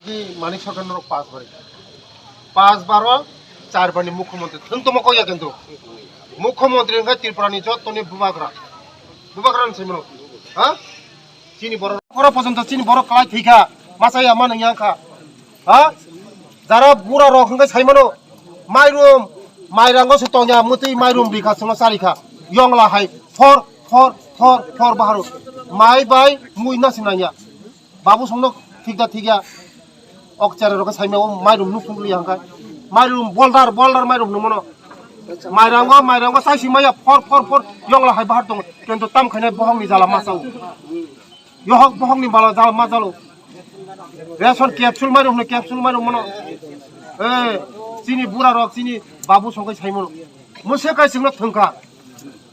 কি মানিক সরকার নরক 5 বারও 4 মুখ্যমন্ত্রী তো মকইয়া কিন্তু মুখ্যমন্ত্রী ত্রিপুরানি যতনি বুবাগ্রা সাইমন হ্যাঁ চিনি বড় পর্যন্ত চিনি বড় কালাই থিকা মাসাই আমার ইয়াংখা হ্যাঁ যারা বুড়া রক সাইমনো মাইরুম মাইরাंगो सतोnya मुतै माइरुम बिखा संग सारिखा यंगला हाय थर बाहारु माइ बाय मुइना सिनाया बाबू संग थिगा अक्चार रक साइमाव माइरुम नुफुंगलि हांखा माइरुम बोल्डार माइरुम नमनो माइरांगो साइसि माया फर यंगला हाय बाहार दं किन्तु ताम खायनाय बहंनि जाला मासाव यहक बहंनि बाला जाला मा जालो रेशन कैप्सूल माइरुम मनो ए चिनी बुरा रक चिनी बाबू संग साइमन मुसे काइसिंग थंखा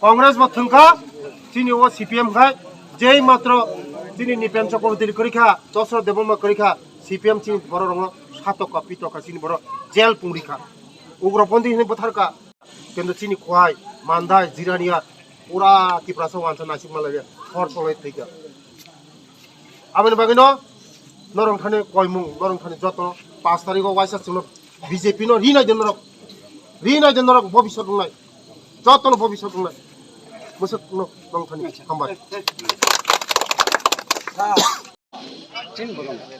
कांग्रेस बा थंखा चिनी ओ सीपीएम खाय जेई मात्र चिनी निपेन चक्रवर्ती करिखा दसर देवमा करिखा सीपीएम चिनी बरो रंग सातका पितका चिनी बरो जेल पुंगरिखा उग्रपंथी हिने बथारका केंद्र चिनी खहाय मानदाय जिरानिया पूरा तिप्रासा वानसा नासिक मालाया हर सलाय थैका आबेन बागिनो नरं थाने कयमु नरं थाने जतो 5 तारिख वाइसा सिम बीजेपी नो रिनाय जनरक भविष्य दंनाय जतन भविष्य दंनाय मोसक नरं थाने हामबाय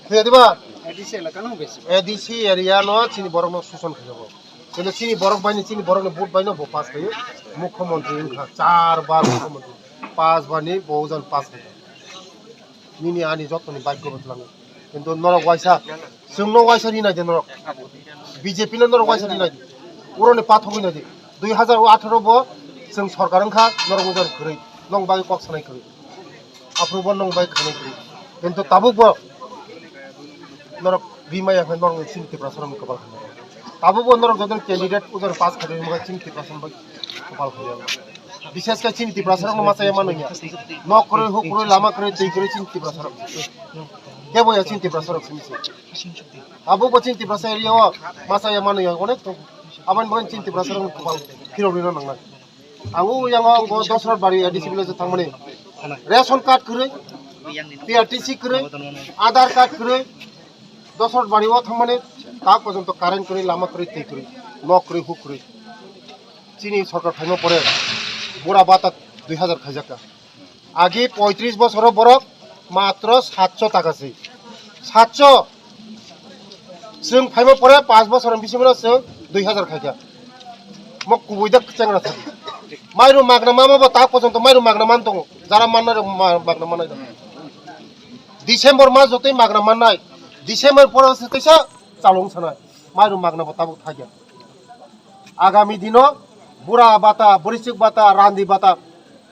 फेदिबा एडीसी एरिया नो चिनी बरक नो सुसन खैजो কিন্তু চিনি বরক বাইনি চিনি বরক ভোট বাইনো পাস খাयो मुख्यमंत्री इनखा 4 बार मुख्यमंत्री 5 बारनि बहुजन पास खायो मिनि आनि जतनि भाग्य बतलाङो কিন্তু नरक वाइसा जोंनो वाइसा रिनाय नरक बीजेपी नो नरक वाइसा रिनाय पुरनि पाथगिनाय 2018 बो जों सरकार ओंखा नरक उजार खरै नं बाय कक सानाय खरै आफ्रुबो नं बाय खानाय खरै কিন্তু ताबुबो नरक बिमाया नरक चिन्ति प्रसारम कबाल खानाय ताबुबो नरक जदन कैंडिडेट उजार पास खादों मगा चिन्ति प्रसारम कबाल खानाय विशेष का चिन्ति प्रसारम मासाया मानया न करे हो करे लामा करे दै करे चिन्ति प्रसारम केबो या चिन्ति प्रसारम सिमिसे ताबुबो चिन्ति प्रसारियो मासाया मानया अनेक आबान बगन चिन्ति प्रसारम कबाल फिरौनिनो नांनाय आंगु यांगो गो दसरा बारि एडीसी विलेज थांमने रेशन कार्ड करे पीआरटीसी करे आधार कार्ड करे दसरा बारियाव थांमने ता पर्यन्त कारेन्ट करे लामा करे दै करे न करे हु करे चिनी सरकार थाइनो परे बुरा बाता 2000 खाइजाका आगे 35 बছর बरक मात्र 700 टाका से 700 जों फाइबो परे 5 बছर बिसिमनो जों 2000 खाइजा मक कुबैदा चेंग्रा था माइरु मागना मामा ता पर्यन्त माइरु मागना मान दङ जारा मानना मागना मानाय डिसेम्बर मास जतै मागना माननाय डिसेम्बर पर कैसा चालुं सानाय माइरु मागना बताबो थागिया आगामी दिनो बुरा बाता बरिसिक बाता रांदी बाता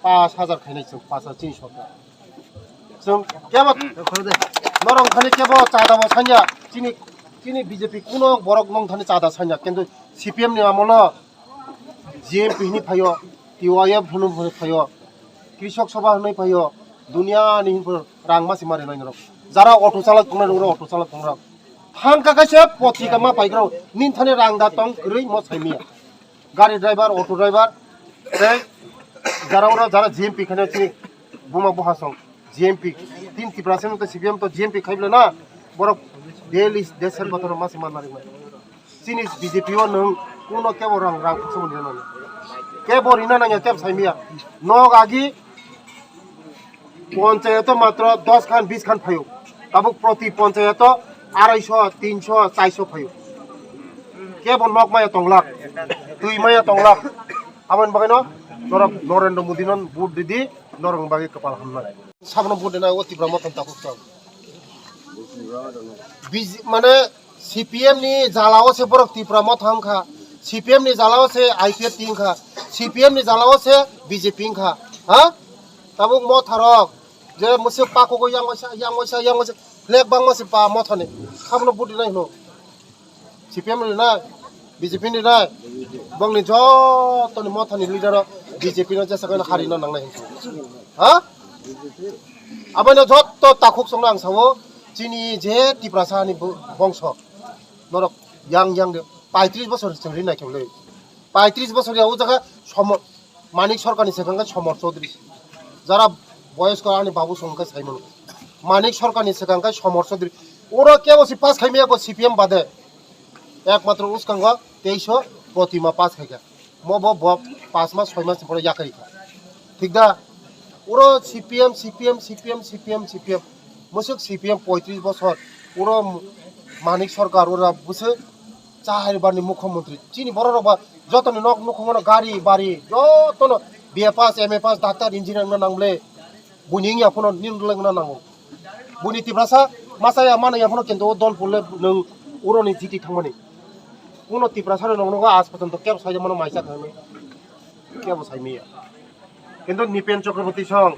5000 खाइनाय जों 5300 जों केबो नरं खानि केबो चादाबो सान्या चिनी बीजेपी कुनो बरक नं थानि चादा सान्या किन्तु सीपीएम नि आमलो जीएमपी नि फायो टीवाईएफ हुनु फायो कृषक सभा हुनै फायो दुनिया नि रां मासि मारे नाय नरक जारा अटो चालक दंना दंरा अटो चालक दंरा थांका कासे पत्रिका मा पाइग्राव निन थानि रां दातं गरै म साइमिया गाड़ी ड्राइवर ऑटो ड्राइवर जरा जीएमपी खाने चिनी बुमा बहासं जीएमपी 3% तो सीपीएम तो जीएमपी खाइबले ना बरक डेली देशर बतर मासे माननारि चिनी बीजेपी ओ नों कोनो केबो रां फसमनि ना केबो रिना नाया केब साइमिया नग आगि पंचायत मात्र 10 खान 20 खान फायो तब प्रति पंचायत 250 300 400 फायो केबो नग माया तंगलाक दुई माया तंगलाक आमन बागैनो नरेंद्र मोदी नन बुट दिदी नरं बागै कपाल हमनाय साबन बुट देना अतिब्रा मतन ताकुस्ता माने सीपीएम नि जालाव से बरक तिप्रा मथांखा सीपीएम नि जालाव से आईपीएफ तिंखा सीपीएम नि जालाव से बीजेपी खा हा ताबुक मथारक जे मुसे पाको गो यांगसा फ्लेग बांगमासे पा मथाने साबन बुट देना नो सीपीएम नि ना बीजेपी नि ना बंगनि जतनि मथानि लिडार बीजेपी नो जेसा गन हारिनो नांनाय हा आबानो जत ताखुक संना आं सावो चिनी जे तिप्रासानि बंश नरक yang 35 বছর जोंरि नायखेवलै 35 বছরিयाव जागा मानिक सरकारनि सेखांगा समर चौधरी जारा बयस्क आनि बाबू संगा साइमन मानिक सरकारनि सेखांगा समर चौधरी ওরা কেবসি পাস খাইমিয়া গো সিপিএম বাদে একমাত্র উস্কাঙ্গ 2300 প্রতিমা পাস খাইগা মব 5 মাস 6 মাস পরে ইয়াকারিখা ঠিক দা ওরা সিপিএম সিপিএম সিপিএম সিপিএম সিপিএম মুসুক সিপিএম 35 বছর ওরা মানিক সরকার ওরা বুঝে 4 বারনি মুখ্যমন্ত্রী চিনি বড় রবা যতন নক মুখ্যমন্ত্রী গাড়ি বাড়ি যতন বিএ পাস এমএ পাস ডাক্তার ইঞ্জিনিয়ার না নাংলে বুনিং ইয়াফোন নিনলং না নাंगौ বুনি তিব্রাসা মাসায়া মানাया ফোन কিন্তু দল পড়লে নों ওরনি জিটি থাংমানি কোন তিব্রাসা নंगौ আজ পর্যন্ত কেব সাইজে মনে মাইসা খামে কেব সাইমিয়া কিন্তু নিপেন চক্রবর্তী সং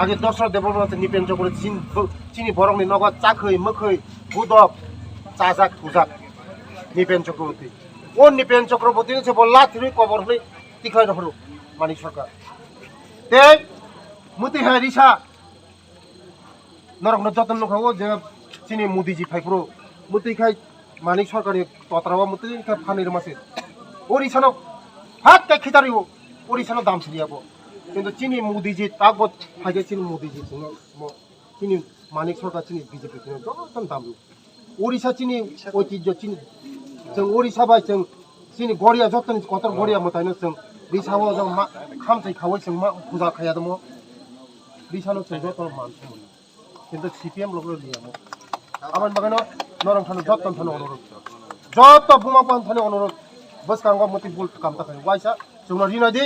আগে দশরা দেববর্মা নিপেন চক্রবর্তী চিনি বরংনি নগদ চাখৈ মখৈ গুদব চাজাক থুজাক নিপেন চক্রবর্তী ও নিপেন চক্রবর্তী সে বললা থিরই কবর হই তিখাই রহরু মানিক সরকার তে মুতি হারিসা নরকন যতন লখাও যে চিনি মোদিজি ফাইপ্রো মুতি খাই মানিক সরকারি ততরাবা মুতি খাই ফানির মাসে ওরিসানো হাত কা খিতারিও ওরিসানো দাম সিরিয়াবো কিন্তু চিনি মোদিজি তাগত ফাইগে চিনি মোদিজি চিনি মানিক সরকার চিনি বিজেপি চিনি যতন দাম ওড়িশা চিনি ঐতিহ্য চিনি जों ओडिशा बाय जों चिनि गड़िया जतन कतर गड़िया मतायनो जों बिसावो जों मा खामथै खावै जों मा पूजा खाया दमो बिसानो जों जतन मानसि मोन किन्तु सीपीएम लोग लियामो आमान बागानो नरम थानो जतन थानो अनुरोध जत बुमा पान थानो अनुरोध बस कांगा मति बुल काम थाखाय वाइसा जों रिना दि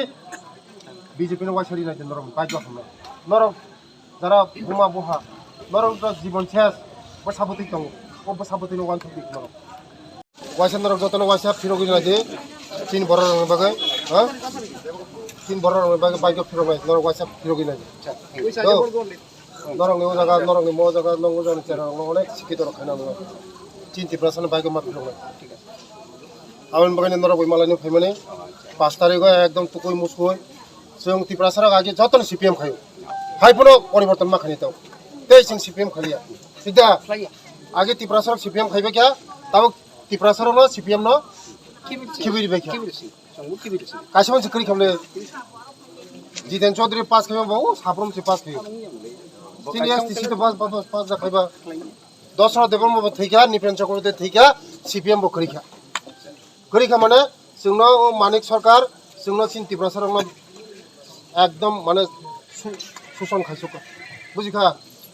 बीजेपी नो वाइसा रिना दि नरम बायज खामना नरम जरा बुमा बहा नरम जीवन शेष बसाबति दं ओ बसाबति नो वान थि नरम वाइसनर जतन वाइसा फिरोगि नादि तीन बरर बागै ह तीन बरर बागै बाइक फिरोगै नर वाइसा फिरोगि नादि नरंनि ओ जागा नरंनि मो जागा नंगौ जानि चेरा नंगौले सिकितर खाना नंगौ तीन तिप्रासन बाइक मा फिरोगै ठीक আছে आवन बागै नर बय मालानि फाइमाने 5 तारिख एकदम तुकुय मुसुय जों तिप्रासरा आगे जतन सीपीएम खायो फाइफोनो परिवर्तन मा खानि ताव ते जों सीपीएम खालिया सिदा आगे तिप्रासरा सीपीएम खाइबा क्या ताव तिप्रासरा न सीपीएम न किबिरि बायखा कासिमन सिकरि खामले जितेन चौधरी पास खाइबा बाव साफ्रोम से पास खायो सीनियर्स टिसी तो पास जाखाइबा दसरा देबम थैखा निपेन चक्रवर्ती थैखा सीपीएम बो करिखा माने जोंनो मानिक सरकार जोंनो चिन तिप्रासरा न एकदम माने सुसन खाइसक बुजिखा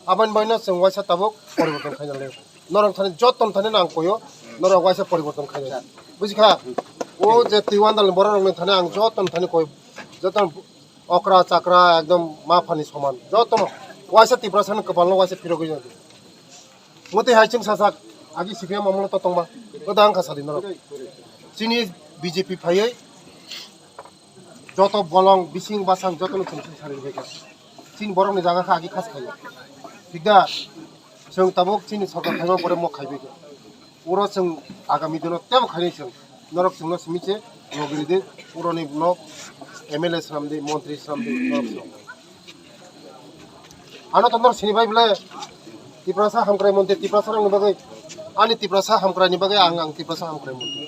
आबान बायना जों वाइसा ताबक परिवर्तन खाइनाले नरम थाने जतन थाने नां कयो नरम वाइसा परिवर्तन खाइना बुजिखा ओ जे तिवान दाल बर रंग थाने आं जतन थाने कय जतन अकरा चाकरा एकदम माफानि समान जतन वाइसा तिप्रासन कपाल वाइसा फिरोगै जादि मते हाइचिं सासाक आगि सीपीएम मामला ततंबा गोदां खासादि नरम चिनि बीजेपी फायै जत बलं बिसिं बासां जतन चिंसिं सारि बेगा चिन बरंनि जागाखा आगि खास खायो थिगदा जों ताबक चिनि सरकार खाइबा परे म खाइबेगा ओरो जों आगामी दिनाव तेम खाइनि जों नरक जोंनो सिमिचे नगरिदे पुरनि ब्लक एमएलए सामदे मंत्री सामदे नरक आनो तंदर सिनिबाय बले तिप्रासा हामक्राय मन्ते तिप्रासा रंनि बागै आनि तिप्रासा हामक्रायनि बागै आं तिप्रासा हामक्राय मन्ते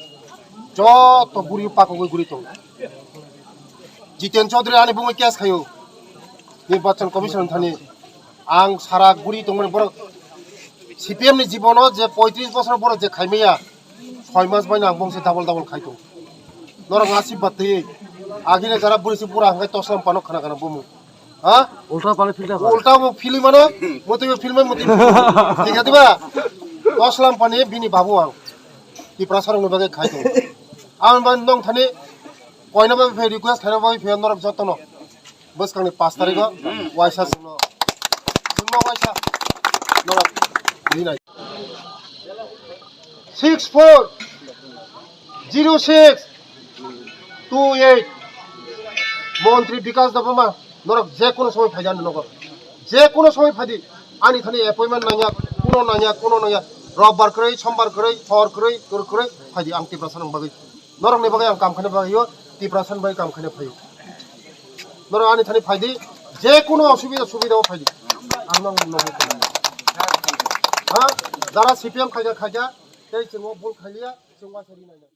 जत गुरि पाकगै गुरि दं जितेन चौधरी आनि बुङै केस खायो निर्वाचन कमिशन थानि आं सारा गुरि दंमोन बर सीपीएम नि जीवन जे 35 बছর बर जे खाइमैया 6 मास बायना आं बंसे डाबल डाबल खाइतो नरं आशीर्वाद थै आगिने जरा बुरिसि पुरा हांगाय तसलाम पानो खाना खाना बमु हा उल्टा पानो फिल्टर उल्टा वो फिल्म माने मते फिल्म मते ठीक है दिबा तसलाम पानी बिनि बाबु आं तिप्रासरनि बागै खाइतो आं बान दं थानि कयनाबा फे रिक्वेस्ट खाइनाबा फे नरक जतन बस कांनि 5 तारिख वाइसा जोंनो वाइसा नरक 640628 मंत्री विकास दबमा नरक जे कोनो समय फाइजान नगर जे कोनो समय फाइदि आनि थानि अपॉइंटमेंट नाया कोनो नाया रबबार करै सोमबार करै हर करै कर करै फाइदि आं तिप्रासन बागै नरक नि बागै आं काम खाने बागै तिप्रासन बागै काम खाने फाइयो नरक आनि थानि फाइदि जे कोनो सुबिदा फाइदि आं नंगौ हाँ जरा सीपीएम खाइजा ते जों बल खाइलिया जों वाइसा रिनायना